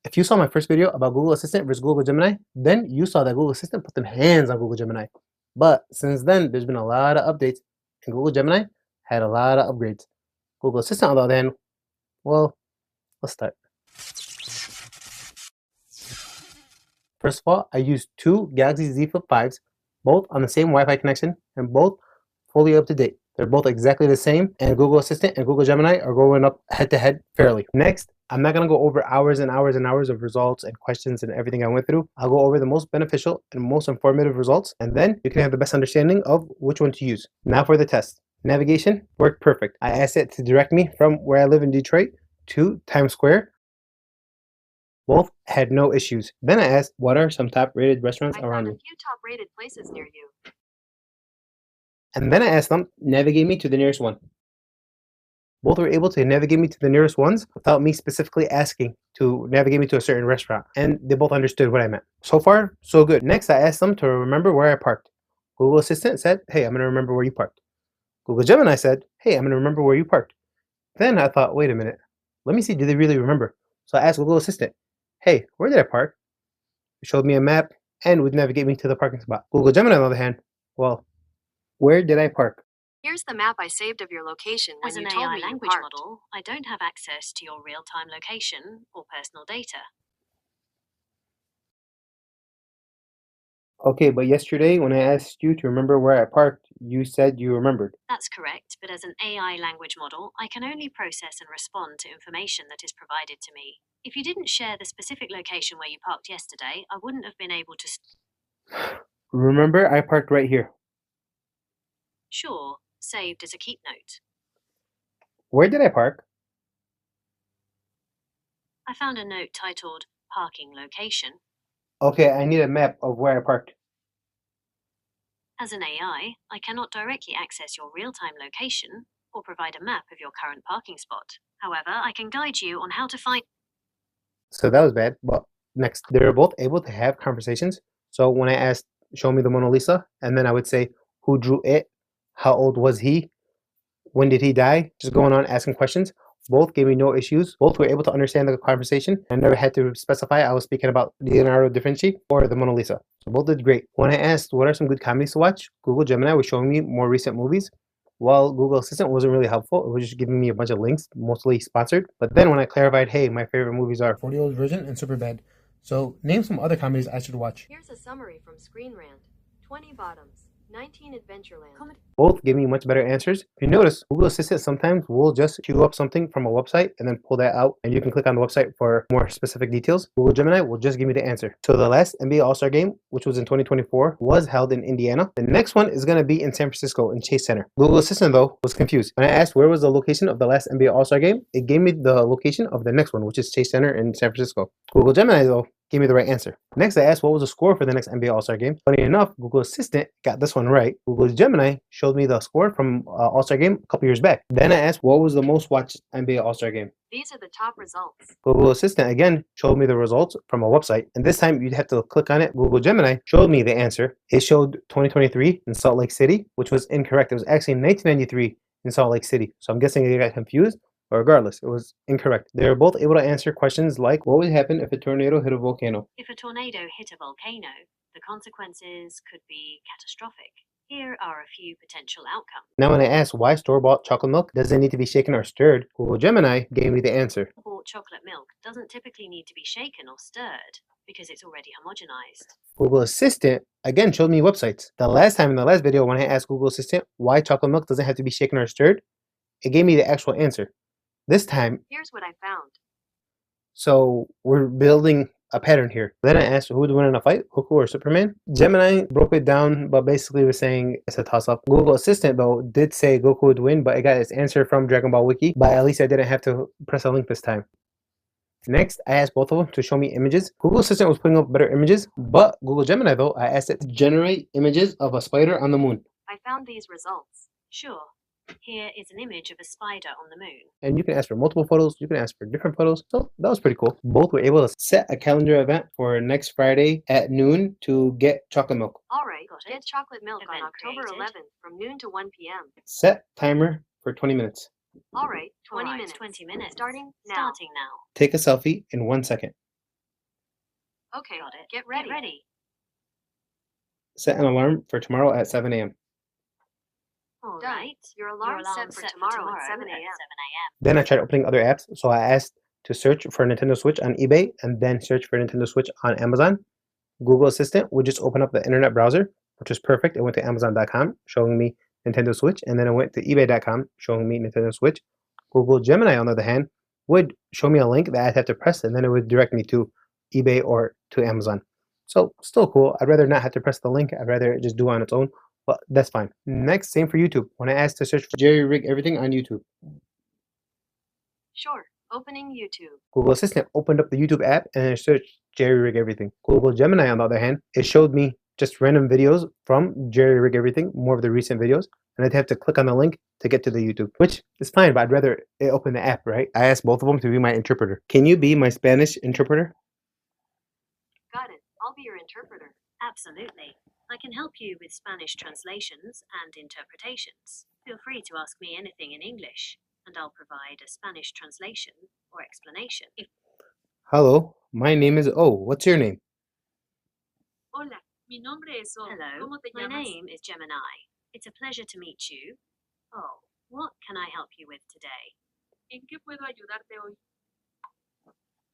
If you saw my first video about Google Assistant versus Google Gemini, then you saw that Google Assistant put them hands on Google Gemini. But since then, there's been a lot of updates, and Google Gemini had a lot of upgrades. Google Assistant, on the other hand, well, let's start. First of all, I used two Galaxy Z Flip 5s, both on the same Wi-Fi connection, and both fully up to date. They're both exactly the same, and Google Assistant and Google Gemini are going up head-to-head fairly. Next, I'm not going to go over hours and hours and hours of results and questions and everything I went through. I'll go over the most beneficial and most informative results, and then you can have the best understanding of which one to use. Now for the test. Navigation worked perfect. I asked it to direct me from where I live in Detroit to Times Square. Both had no issues. Then I asked, what are some top-rated restaurants around me? I found a few top-rated places near you. And then I asked them, navigate me to the nearest one. Both were able to navigate me to the nearest ones without me specifically asking to navigate me to a certain restaurant. And they both understood what I meant. So far, so good. Next, I asked them to remember where I parked. Google Assistant said, hey, I'm going to remember where you parked. Google Gemini said, hey, I'm going to remember where you parked. Then I thought, wait a minute. Let me see, do they really remember? So I asked Google Assistant, hey, where did I park? It showed me a map and would navigate me to the parking spot. Google Gemini, on the other hand, well, where did I park? Here's the map I saved of your location when you told me you parked. As an AI language model, I don't have access to your real-time location or personal data. Okay, but yesterday when I asked you to remember where I parked, you said you remembered. That's correct, but as an AI language model, I can only process and respond to information that is provided to me. If you didn't share the specific location where you parked yesterday, I wouldn't have been able to... Remember, I parked right here. Sure, saved as a keep note. Where did I park? I found a note titled Parking Location. Okay, I need a map of where I parked. As an AI, I cannot directly access your real-time location or provide a map of your current parking spot. However, I can guide you on how to find... So that was bad, but next. They were both able to have conversations. So when I asked, show me the Mona Lisa, and then I would say, who drew it? How old was he? When did he die? Just going on asking questions. Both gave me no issues. Both were able to understand the conversation. I never had to specify I was speaking about Leonardo da Vinci or the Mona Lisa. So both did great. When I asked what are some good comedies to watch, Google Gemini was showing me more recent movies, while Google Assistant wasn't really helpful. It was just giving me a bunch of links, mostly sponsored. But then when I clarified, hey, my favorite movies are 40-Year-Old Virgin and Superbad. So name some other comedies I should watch. Here's a summary from Screen Rant. 20 Bottoms. 19 Adventureland. Both give me much better answers. If you notice, Google Assistant sometimes will just queue up something from a website and then pull that out, and you can click on the website for more specific details. Google Gemini will just give me the answer. So the last NBA All-Star game, which was in 2024, was held in Indiana. The next one is going to be in San Francisco in Chase Center. Google Assistant, though, was confused. When I asked where was the location of the last NBA All-Star game, it gave me the location of the next one, which is Chase Center in San Francisco. Google Gemini, though, gave me the right answer. Next, I asked what was the score for the next NBA All-Star game. Funny enough, Google Assistant got this one right. Google Gemini showed me the score from All-Star game a couple years back. Then I asked what was the most watched NBA All-Star game. These are the top results. Google Assistant again showed me the results from a website, and this time you'd have to click on it. Google Gemini showed me the answer. It showed 2023 in Salt Lake City, which was incorrect. It was actually 1993 in Salt Lake City. So I'm guessing they got confused. But regardless, it was incorrect. They were both able to answer questions like, what would happen if a tornado hit a volcano? If a tornado hit a volcano, the consequences could be catastrophic. Here are a few potential outcomes. Now when I asked why store-bought chocolate milk doesn't need to be shaken or stirred, Google Gemini gave me the answer. Store-bought chocolate milk doesn't typically need to be shaken or stirred because it's already homogenized. Google Assistant again showed me websites. The last time in the last video when I asked Google Assistant why chocolate milk doesn't have to be shaken or stirred, it gave me the actual answer. This time, here's what I found. So we're building a pattern here. Then I asked who would win in a fight, Goku or Superman? Gemini broke it down, but basically was saying it's a toss-up. Google Assistant, though, did say Goku would win, but it got its answer from Dragon Ball Wiki. But at least I didn't have to press a link this time. Next, I asked both of them to show me images. Google Assistant was putting up better images, but Google Gemini, though, I asked it to generate images of a spider on the moon. I found these results. Sure. Here is an image of a spider on the moon. And you can ask for multiple photos, you can ask for different photos. So that was pretty cool. Both were able to set a calendar event for next Friday at noon to get chocolate milk. Alright, get chocolate milk Event on October created. 11th from noon to 1 p.m. Set timer for 20 minutes. Alright, 20 Alright, minutes. 20 minutes. Starting now. Starting now. Take a selfie in 1 second. Okay, Got it. get Get ready. ready. Set an alarm for tomorrow at 7 a.m. All Done. right. Your alarm's set for tomorrow at 7 a.m. Then I tried opening other apps, so I asked to search for Nintendo Switch on eBay and then search for Nintendo Switch on Amazon. Google Assistant would just open up the internet browser, which was perfect. It went to Amazon.com, showing me Nintendo Switch, and then it went to eBay.com, showing me Nintendo Switch. Google Gemini, on the other hand, would show me a link that I'd have to press, and then it would direct me to eBay or to Amazon. So, still cool. I'd rather not have to press the link. I'd rather it just do it on its own, but that's fine. Next, same for YouTube. When I asked to search for Jerry Rig Everything on YouTube, Sure. Opening YouTube. Google Assistant opened up the YouTube app and it searched Jerry Rig Everything. Google Gemini, on the other hand, it showed me just random videos from Jerry Rig Everything, more of the recent videos, and I'd have to click on the link to get to the YouTube, which is fine, but I'd rather it open the app, right? I asked both of them to be my interpreter. Can you be my Spanish interpreter? Got it. I'll be your interpreter. Absolutely. I can help you with Spanish translations and interpretations. Feel free to ask me anything in English, and I'll provide a Spanish translation or explanation. Hello, my name is O. What's your name? Hola, mi nombre es O. Hello, ¿Cómo te my llamas? name is Gemini. It's a pleasure to meet you. Oh, what can I help you with today? ¿En qué puedo ayudarte hoy?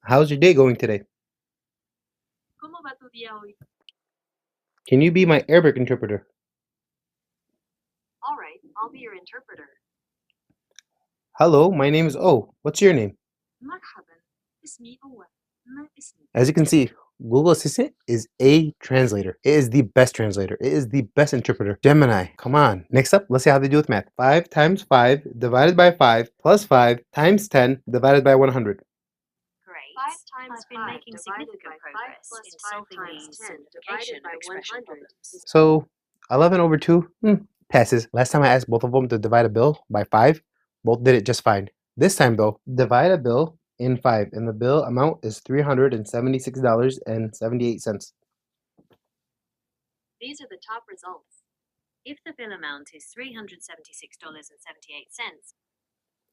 How's your day going today? ¿Cómo va tu día hoy? Can you be my Arabic interpreter? All right, I'll be your interpreter. Hello, my name is O. What's your name? مرحبا، اسمي أول. ما اسمي؟ As you can see, Google Assistant is a translator. It is the best translator. It is the best interpreter. Gemini, come on. Next up, let's see how they do with math. 5 times 5 divided by 5 plus 5 times 10 divided by 100. Great. 5 times I've been 5 making divided significant by 5 progress plus in 5 solving times these 10 simplification divided by of expression 100. problems. So 11 over 2 passes. Last time I asked both of them to divide a bill by 5. Both did it just fine. This time though, divide a bill in 5 and the bill amount is $376.78. These are the top results. If the bill amount is $376.78,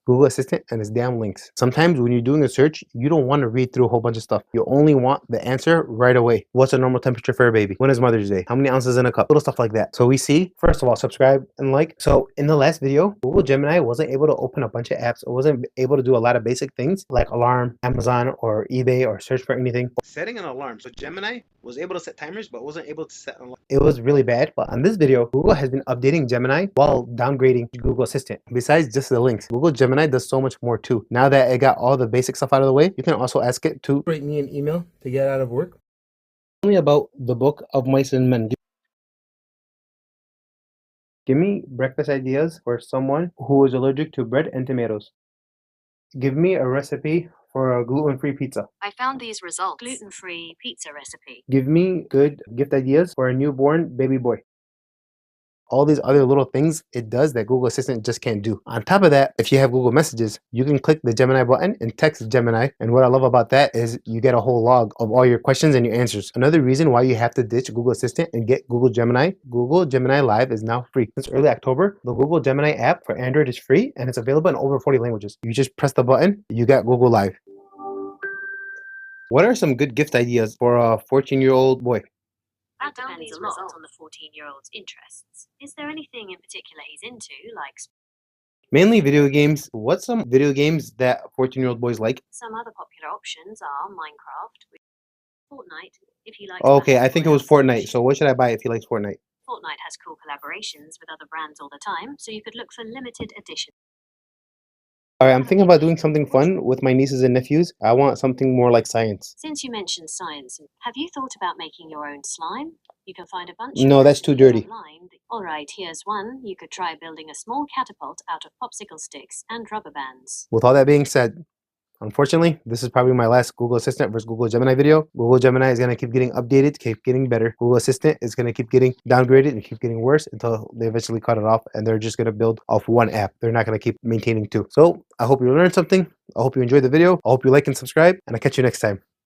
Google Assistant and its damn links. Sometimes when you're doing a search, you don't want to read through a whole bunch of stuff. You only want the answer right away. What's a normal temperature for a baby? When is Mother's Day? How many ounces in a cup? Little stuff like that. So we see, first of all, subscribe and like. So in the last video, Google Gemini wasn't able to open a bunch of apps. It wasn't able to do a lot of basic things like alarm, Amazon, or eBay, or search for anything. Setting an alarm. So Gemini was able to set timers, but wasn't able to set an alarm. It was really bad. But on this video, Google has been updating Gemini while downgrading Google Assistant. Besides just the links, Google Gemini does so much more too. Now that it got all the basic stuff out of the way, you can also ask it to write me an email to get out of work. Tell me about the Book of Mice and Men. Give me breakfast ideas for someone who is allergic to bread and tomatoes. Give me a recipe for a gluten-free pizza. I found these results. gluten-free pizza recipe. Give me good gift ideas for a newborn baby boy. All these other little things it does that Google Assistant just can't do. On top of that, if you have Google Messages, you can click the Gemini button and text Gemini. And what I love about that is you get a whole log of all your questions and your answers. Another reason why you have to ditch Google Assistant and get Google Gemini Live is now free. Since early October, the Google Gemini app for Android is free and it's available in over 40 languages. You just press the button, you got Google Live. What are some good gift ideas for a 14-year-old boy? That I found depends these a lot results. on the 14-year-old's interests. Is there anything in particular he's into, like Mainly video games. What's some video games that 14-year-old boys like? some other popular options are Minecraft, Fortnite, if he likes Okay, Battle I think it was Royale Fortnite. So what should I buy if he likes Fortnite? Fortnite has cool collaborations with other brands all the time, so you could look for limited edition. Alright, I'm thinking about doing something fun with my nieces and nephews. I want something more like science. Since you mentioned science, have you thought about making your own slime? You can find a bunch No, of that's too recipes dirty. online. Alright, here's one. You could try building a small catapult out of popsicle sticks and rubber bands. With all that being said, unfortunately, this is probably my last Google Assistant versus Google Gemini video. Google Gemini is going to keep getting updated, keep getting better. Google Assistant is going to keep getting downgraded and keep getting worse until they eventually cut it off and they're just going to build off one app. They're not going to keep maintaining two. So I hope you learned something. I hope you enjoyed the video. I hope you like and subscribe, and I'll catch you next time.